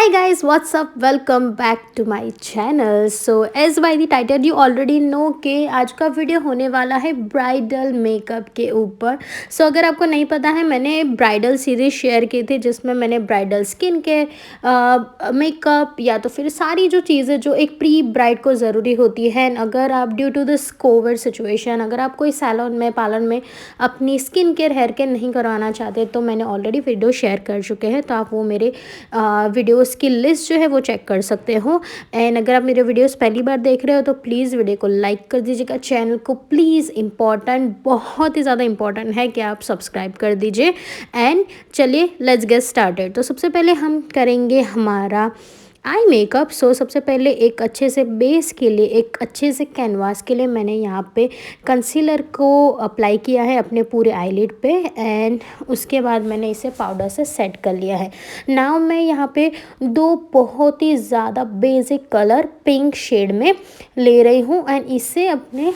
Hi guys, what's up? Welcome back to my channel. So as by the title you already know कि आज का video होने वाला है ब्राइडल मेकअप के ऊपर. अगर आपको नहीं पता है, मैंने ब्राइडल सीरीज शेयर की थी जिसमें मैंने ब्राइडल स्किन केयर, मेकअप या तो फिर सारी जो चीज़ें जो एक प्री ब्राइड को ज़रूरी होती है. अगर आप due to this COVID situation अगर आप कोई सैलून में पार्लर में अपनी स्किन केयर हेयर केयर नहीं करवाना चाहते तो मैंने ऑलरेडी वीडियो शेयर कर चुके हैं, तो आप वो मेरे वीडियोस की लिस्ट जो है वो चेक कर सकते हो. एंड अगर आप मेरे वीडियोस पहली बार देख रहे हो तो प्लीज़ वीडियो को लाइक कर दीजिएगा, चैनल को प्लीज़ इम्पॉर्टेंट, बहुत ही ज़्यादा इम्पॉर्टेंट है कि आप सब्सक्राइब कर दीजिए. एंड चलिए लेट्स गेट स्टार्टेड. तो सबसे पहले हम करेंगे हमारा आई मेकअप. सबसे पहले एक अच्छे से बेस के लिए, एक अच्छे से कैनवास के लिए मैंने यहाँ पे कंसीलर को अप्लाई किया है अपने पूरे आईलिड पे. एंड उसके बाद मैंने इसे पाउडर से सेट कर लिया है. नाउ मैं यहाँ पे दो बहुत ही ज़्यादा बेसिक कलर पिंक शेड में ले रही हूँ एंड इसे अपने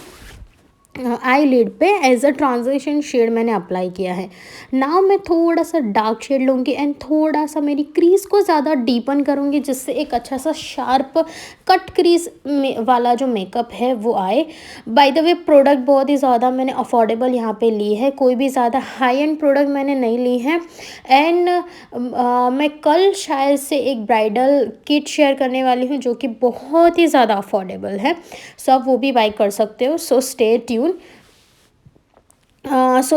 आई लिड पे एज अ ट्रांजिशन शेड मैंने अप्लाई किया है. नाउ मैं थोड़ा सा डार्क शेड लूँगी एंड थोड़ा सा मेरी क्रीज को ज़्यादा डीपन करूँगी जिससे एक अच्छा सा शार्प कट क्रीज वाला जो मेकअप है वो आए. बाय द वे प्रोडक्ट बहुत ही ज़्यादा मैंने अफोर्डेबल यहाँ पे ली है, कोई भी ज़्यादा हाई एंड प्रोडक्ट मैंने नहीं ली है. एंड मैं कल शायद से एक ब्राइडल किट शेयर करने वाली हूँ जो कि बहुत ही ज़्यादा अफोर्डेबल है. आप वो भी बाई कर सकते हो. Stay tune.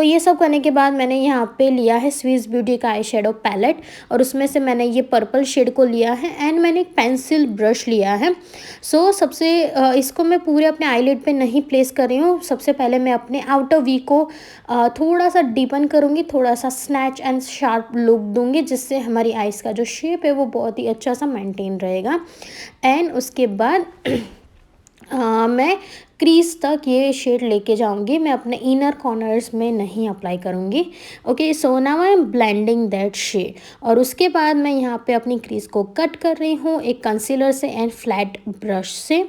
ये सब करने के बाद मैंने यहाँ पे लिया है स्विस ब्यूटी का आई शेडो पैलेट और उसमें से मैंने ये पर्पल शेड को लिया है एंड मैंने एक पेंसिल ब्रश लिया है. सबसे इसको मैं पूरे अपने आईलिड पे नहीं प्लेस कर रही हूँ. सबसे पहले मैं अपने आउटर वी को थोड़ा सा डीपन करूँगी, थोड़ा सा स्नैच एंड शार्प लुक दूँगी जिससे हमारी आइज़ का जो शेप है वो बहुत ही अच्छा सा मेंटेन रहेगा. एंड उसके बाद मैं क्रीज तक ये शेड लेके जाऊंगी, मैं अपने इनर कॉर्नर्स में नहीं अप्लाई करूंगी. Okay, so now I am blending that shade. और उसके बाद मैं यहाँ पे अपनी क्रीज को कट कर रही हूँ एक कंसीलर से एंड फ्लैट ब्रश से.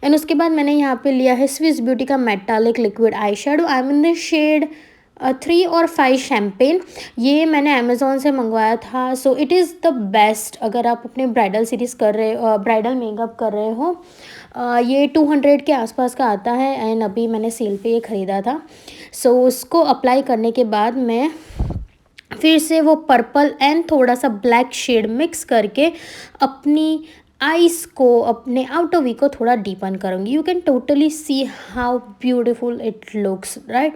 एंड उसके बाद मैंने यहाँ पे लिया है स्विस ब्यूटी का metallic liquid eye shadow. I am in the shade 3 और 5 शैम्पेन. ये मैंने अमेज़ोन से मंगवाया था. इट इज़ द बेस्ट अगर आप अपने ब्राइडल सीरीज़ कर रहे हो, ब्राइडल मेकअप कर रहे हो. ये 200 के आसपास का आता है एंड अभी मैंने सेल पे ये ख़रीदा था. उसको अप्लाई करने के बाद मैं फिर से वो पर्पल एंड थोड़ा सा ब्लैक शेड मिक्स करके अपनी आइज़ को, अपने आउटर वी को थोड़ा डीपन करूँगी. You can totally see how beautiful it looks, right.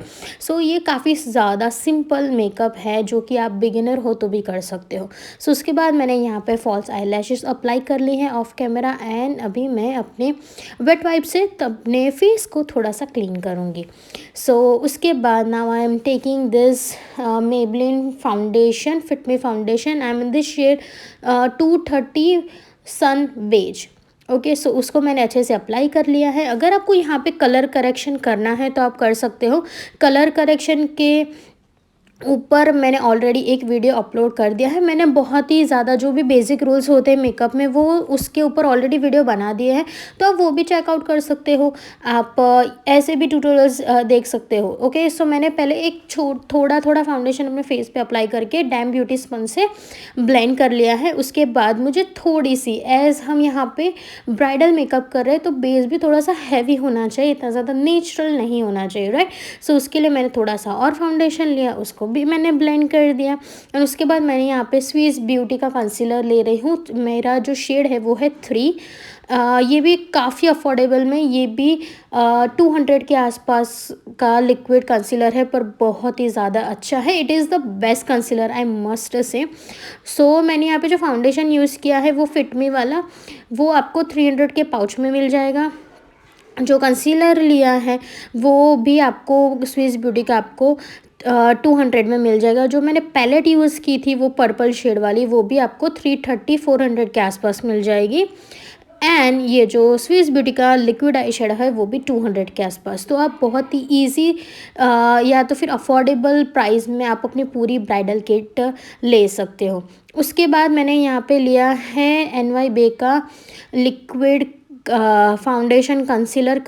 ये काफ़ी ज़्यादा सिंपल मेकअप है जो कि आप बिगिनर हो तो भी कर सकते हो. उसके बाद मैंने यहाँ पे फॉल्स आई लैशेस अप्लाई कर ली हैं ऑफ कैमरा एंड अभी मैं अपने वेट वाइप से अपने फेस को थोड़ा सा क्लीन करूँगी. उसके बाद now I am taking this Maybelline foundation, fit me foundation. I am in this shade 230 sun beige. Okay, उसको मैंने अच्छे से अप्लाई कर लिया है. अगर आपको यहाँ पे कलर करेक्शन करना है तो आप कर सकते हो. कलर करेक्शन के ऊपर मैंने ऑलरेडी एक वीडियो अपलोड कर दिया है. मैंने बहुत ही ज़्यादा जो भी बेसिक रूल्स होते हैं मेकअप में वो उसके ऊपर ऑलरेडी वीडियो बना दिए हैं, तो आप वो भी चेकआउट कर सकते हो. आप ऐसे भी ट्यूटोरियल्स देख सकते हो. ओके, मैंने पहले एक थोड़ा फाउंडेशन अपने फेस पे अप्लाई करके डैम ब्यूटी स्पंज से ब्लेंड कर लिया है. उसके बाद मुझे थोड़ी सी, एज हम यहाँ पे ब्राइडल मेकअप कर रहे हैं तो बेस भी थोड़ा सा हैवी होना चाहिए, इतना ज़्यादा नेचुरल नहीं होना चाहिए, राइट. उसके लिए मैंने थोड़ा सा और फाउंडेशन लिया, उसको भी मैंने ब्लेंड कर दिया. और उसके बाद मैंने यहाँ पे स्विस ब्यूटी का कंसीलर ले रही हूँ. मेरा जो शेड है वो है 3. ये भी काफ़ी अफोर्डेबल में, ये भी 200 के आसपास का लिक्विड कंसीलर है पर बहुत ही ज़्यादा अच्छा है. It is the best concealer I must say. मैंने यहाँ पे जो फाउंडेशन यूज़ किया है वो फिट मी वाला, वो आपको 300 के पाउच में मिल जाएगा. जो कंसीलर लिया है वो भी आपको स्विस ब्यूटी का आपको 200 में मिल जाएगा. जो मैंने पैलेट यूज़ की थी वो पर्पल शेड वाली, वो भी आपको 330-400 के आसपास मिल जाएगी. एंड ये जो स्विस ब्यूटी का लिक्विड आई शेडो है वो भी 200 के आसपास. तो आप बहुत ही ईजी या तो फिर अफोर्डेबल प्राइस में आप अपनी पूरी ब्राइडल किट ले सकते हो. उसके बाद मैंने यहाँ पे लिया है NY बे का liquid foundation concealer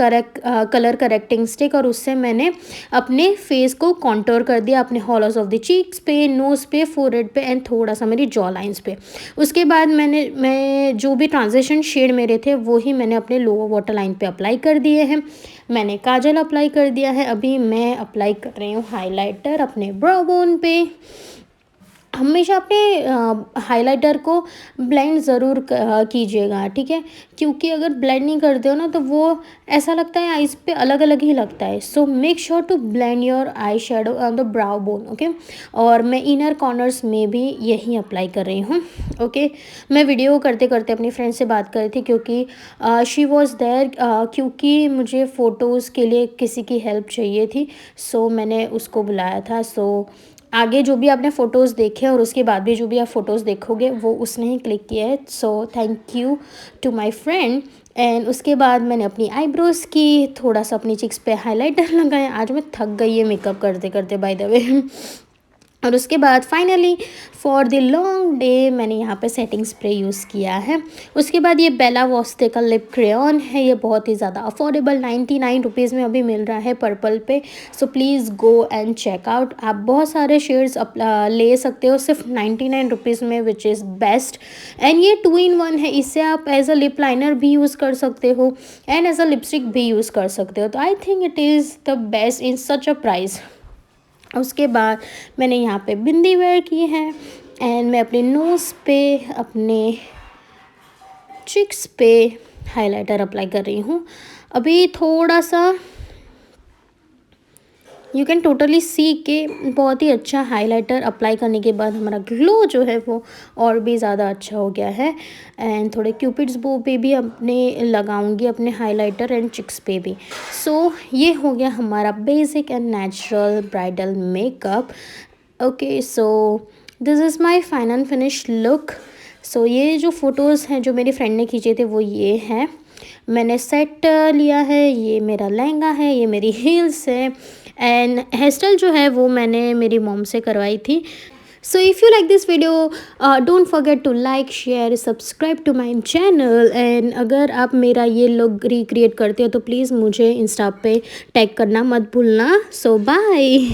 colour correcting stick, और उससे मैंने अपने फेस को कॉन्टोर कर दिया, अपने हॉलोज ऑफ द चीक्स पे, नोज़ पे, फोरहेड पे एंड थोड़ा सा मेरी जॉ लाइन्स पे। उसके बाद मैं जो भी ट्रांजिशन शेड मेरे थे वो ही मैंने अपने लोअर वाटर लाइन पे अप्लाई कर दिए हैं। मैंने काजल अप्लाई कर दिया है। अभी मैं अप्लाई कर रही हूँ हाइलाइटर अपने ब्रो बोन पे। हमेशा अपने हाइलाइटर को ब्लेंड ज़रूर कीजिएगा, ठीक है, क्योंकि अगर ब्लेंड नहीं करते हो ना तो वो ऐसा लगता है आइज़ पे अलग अलग ही लगता है। So make sure to blend your eye shadow on the brow bone, okay. और मैं इनर कॉर्नर्स में भी यही अप्लाई कर रही हूँ, ओके। मैं वीडियो करते करते अपनी फ्रेंड से बात कर रही थी क्योंकि शी वॉज़ देयर, क्योंकि मुझे फ़ोटोज़ के लिए किसी की हेल्प चाहिए थी। सो मैंने उसको बुलाया था। सो आगे जो भी आपने फ़ोटोज़ देखे और उसके बाद भी जो भी आप फ़ोटोज़ देखोगे वो उसने ही क्लिक किया है। So thank you to my friend. And उसके बाद मैंने अपनी आईब्रोज़ की, थोड़ा सा अपनी चिक्स पे हाइलाइटर लगाया। आज मैं थक गई है मेकअप करते करते, बाय द वे। और उसके बाद finally for the long day मैंने यहाँ पे सेटिंग स्प्रे यूज़ किया है। उसके बाद ये बेला वॉस्ते का लिप क्रेयॉन है। ये बहुत ही ज़्यादा अफोर्डेबल 99 रुपीज़ में अभी मिल रहा है पर्पल पे। So please go and check out. आप बहुत सारे शेड्स ले सकते हो सिर्फ 99 रुपीज़ में, विच इज़ बेस्ट। एंड ये 2 in 1 है। इससे आप एज अ लिप लाइनर भी यूज़ कर सकते हो एंड एज अ लिपस्टिक भी यूज़ कर सकते हो। तो I think it is the best in such a price. उसके बाद मैंने यहाँ पे बिंदी वेयर की है एंड मैं अपने नोज़ पे, अपने चिक्स पे हाइलाइटर अप्लाई कर रही हूँ। अभी थोड़ा सा यू कैन टोटली सी के बहुत ही अच्छा हाइलाइटर अप्लाई करने के बाद हमारा ग्लो जो है वो और भी ज़्यादा अच्छा हो गया है। एंड थोड़े क्यूपिड्स बो पे भी अपने लगाऊंगी, अपने हाइलाइटर एंड चिक्स पे भी। सो ये हो गया हमारा basic and natural bridal makeup, okay. So this is my final finish look. So ये जो फ़ोटोज़ हैं जो मेरी फ्रेंड ने खींचे थे वो ये हैं। मैंने सेट लिया है, ये मेरा लहंगा है, ये मेरी हील्स है एंड हेयर स्टाइल जो है वो मैंने मेरी मॉम से करवाई थी। So if you like this video don't forget to like, share, subscribe to my channel. And अगर आप मेरा ये लुक रिक्रिएट करते हो तो प्लीज़ मुझे इंस्टा पे टैग करना मत भूलना। सो बाय।